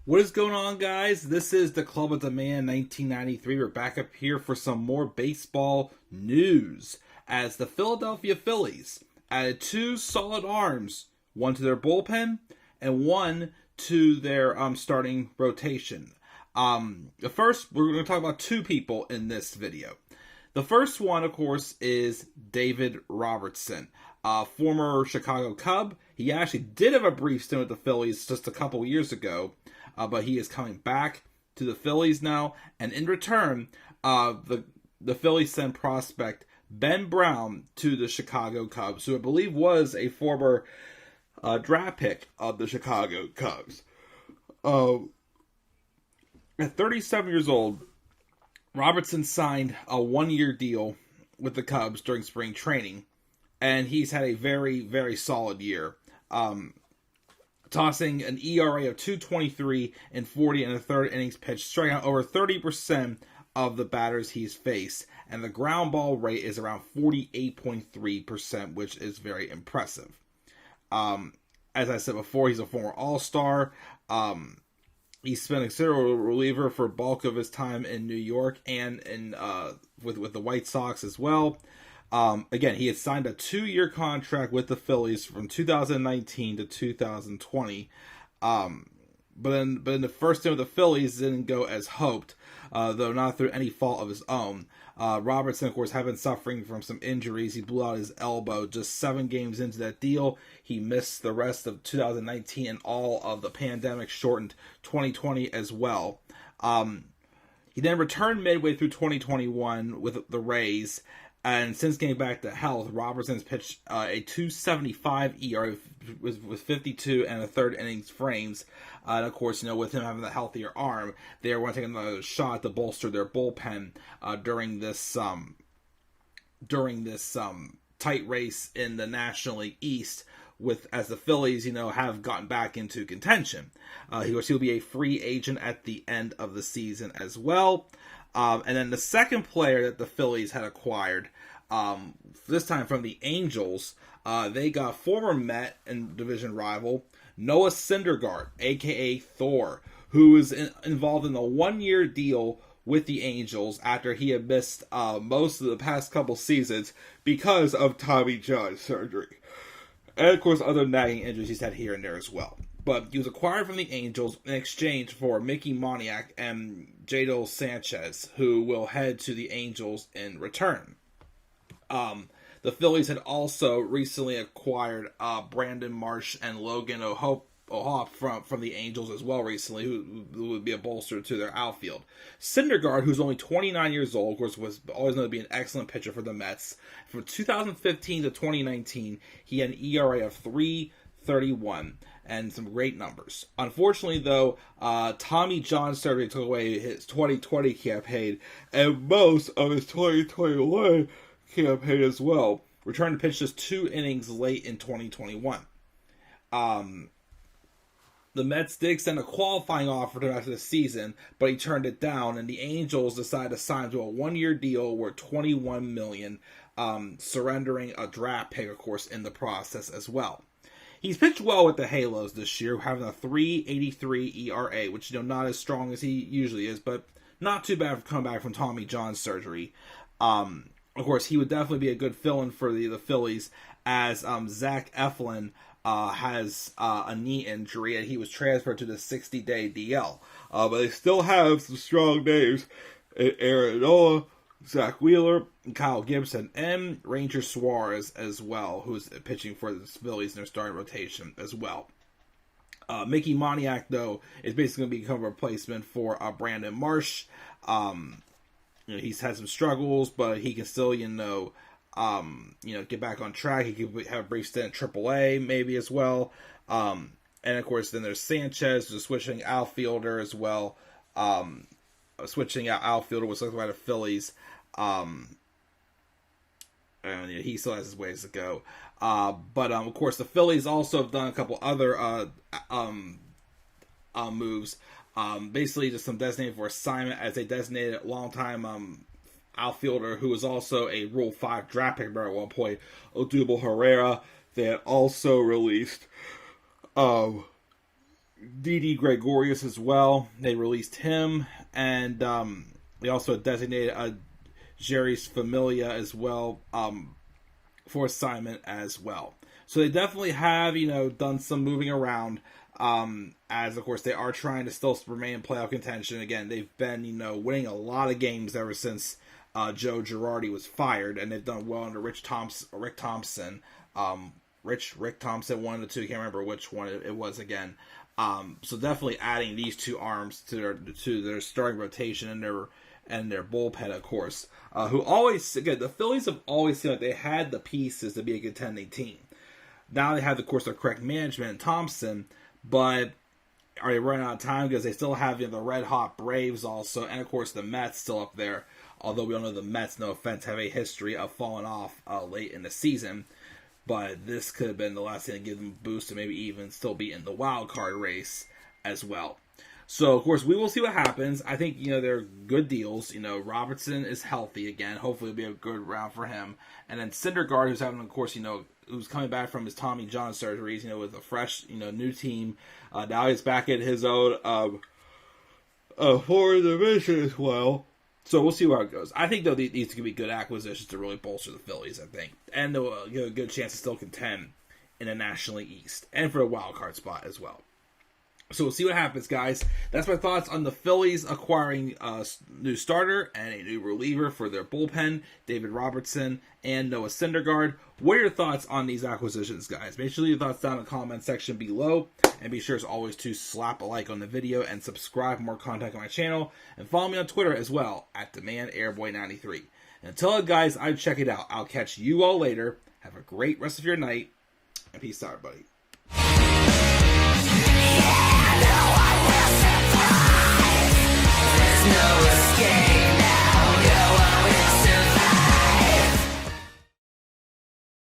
What is going on, guys? This is the Club of the Man 1993. We're back up here for some more baseball news as the Philadelphia Phillies added two solid arms, one to their bullpen and one to their starting rotation. First, we're going to talk about two people in this video. The first one, of course, is David Robertson, former Chicago Cub. He actually did have a brief stint with the Phillies just a couple years ago, but he is coming back to the Phillies now. And in return, the Phillies sent prospect Ben Brown to the Chicago Cubs, who I believe was a former draft pick of the Chicago Cubs. At 37 years old, Robertson signed a one-year deal with the Cubs during spring training, and he's had a very, very solid year. Tossing an ERA of 2.23 and 40 in the third innings pitched, striking out over 30% of the batters he's faced, and the ground ball rate is around 48.3%, which is very impressive. As I said before, he's a former All-Star. He spent a considerable reliever for bulk of his time in New York and with the White Sox as well. Again, he had signed a 2-year contract with the Phillies from 2019 to 2020. But in the first game of the Phillies, didn't go as hoped, though not through any fault of his own. Robertson, of course, had been suffering from some injuries. He blew out his elbow just 7 games into that deal. He missed the rest of 2019 and all of the pandemic-shortened 2020 as well. He then returned midway through 2021 with the Rays, and since getting back to health, Robertson's pitched a 2.75 ERA with 52 and a third innings frames. And of course, with him having the healthier arm, they want to take another shot to bolster their bullpen during this tight race in the National League East. As the Phillies, have gotten back into contention. He'll be a free agent at the end of the season as well. And then the second player that the Phillies had acquired, this time from the Angels, they got former Met and division rival Noah Syndergaard, a.k.a. Thor, who was involved in a 1-year deal with the Angels after he had missed most of the past couple seasons because of Tommy John surgery. And, of course, other nagging injuries he's had here and there as well. But he was acquired from the Angels in exchange for Mickey Moniak and Jadel Sanchez, who will head to the Angels in return. The Phillies had also recently acquired Brandon Marsh and Logan O'Hoppe from the Angels as well recently, who would be a bolster to their outfield. Syndergaard, who's only 29 years old, of course, was always going to be an excellent pitcher for the Mets. From 2015 to 2019, he had an ERA of 3.31 and some great numbers. Unfortunately, though, Tommy John surgery took away his 2020 campaign and most of his 2021 campaign as well. Returned to pitch just 2 innings late in 2021. The Mets did extend a qualifying offer to him after the season, but he turned it down, and the Angels decided to sign him to a 1-year deal worth $21 million, surrendering a draft pick, of course, in the process as well. He's pitched well with the Halos this year, having a 3.83 ERA, which, not as strong as he usually is, but not too bad for coming back from Tommy John surgery. Of course, he would definitely be a good fill-in for the Phillies, as Zach Eflin has a knee injury, and he was transferred to the 60-day DL. But they still have some strong names in Aaron Nola, Zach Wheeler, Kyle Gibson, and Ranger Suarez as well, who's pitching for the Phillies in their starting rotation as well. Mickey Moniak, though, is basically going to become a replacement for Brandon Marsh. He's had some struggles, but he can still, get back on track. He could have a brief stint in AAA, maybe as well. And of course, then there's Sanchez, who's a switching outfielder as well. Switching out outfielder was selected by the Phillies. And he still has his ways to go. But of course, the Phillies also have done a couple other moves. Basically, just some designated for assignment as a designated longtime outfielder who was also a Rule 5 draft pick at one point, Odubel Herrera. They had also released Didi Gregorius as well. They released him, and they also designated Jerry's Familia as well for assignment as well. So they definitely have, done some moving around. As of course they are trying to still remain in playoff contention. Again, they've been, winning a lot of games ever since Joe Girardi was fired, and they've done well under Rick Thompson. Rick Thompson, one of the two. I can't remember which one it was again. So definitely adding these two arms to their starting rotation and their bullpen, of course. Who always, again, the Phillies have always seemed like they had the pieces to be a contending team. Now they have, of course, the correct management in Thompson, but are they running out of time? Because they still have the red hot Braves also, and of course the Mets still up there. Although we all know the Mets, no offense, have a history of falling off late in the season. But this could have been the last thing to give them a boost to maybe even still be in the wild card race as well. So, of course, we will see what happens. I think, they're good deals. Robertson is healthy again. Hopefully it'll be a good round for him. And then Syndergaard, who's having, of course, who's coming back from his Tommy John surgeries, with a fresh, new team. Now he's back at his own foreign division as well. So we'll see where it goes. I think, though, these could be good acquisitions to really bolster the Phillies, I think. And they'll a good chance to still contend in the National League East. And for a wild card spot as well. So we'll see what happens, guys. That's my thoughts on the Phillies acquiring a new starter and a new reliever for their bullpen, David Robertson and Noah Syndergaard. What are your thoughts on these acquisitions, guys? Make sure to leave your thoughts down in the comment section below. And be sure, as always, to slap a like on the video and subscribe for more content on my channel. And follow me on Twitter as well, at DemandAirboy93. Until then, guys, I check it out. I'll catch you all later. Have a great rest of your night. And peace out, everybody.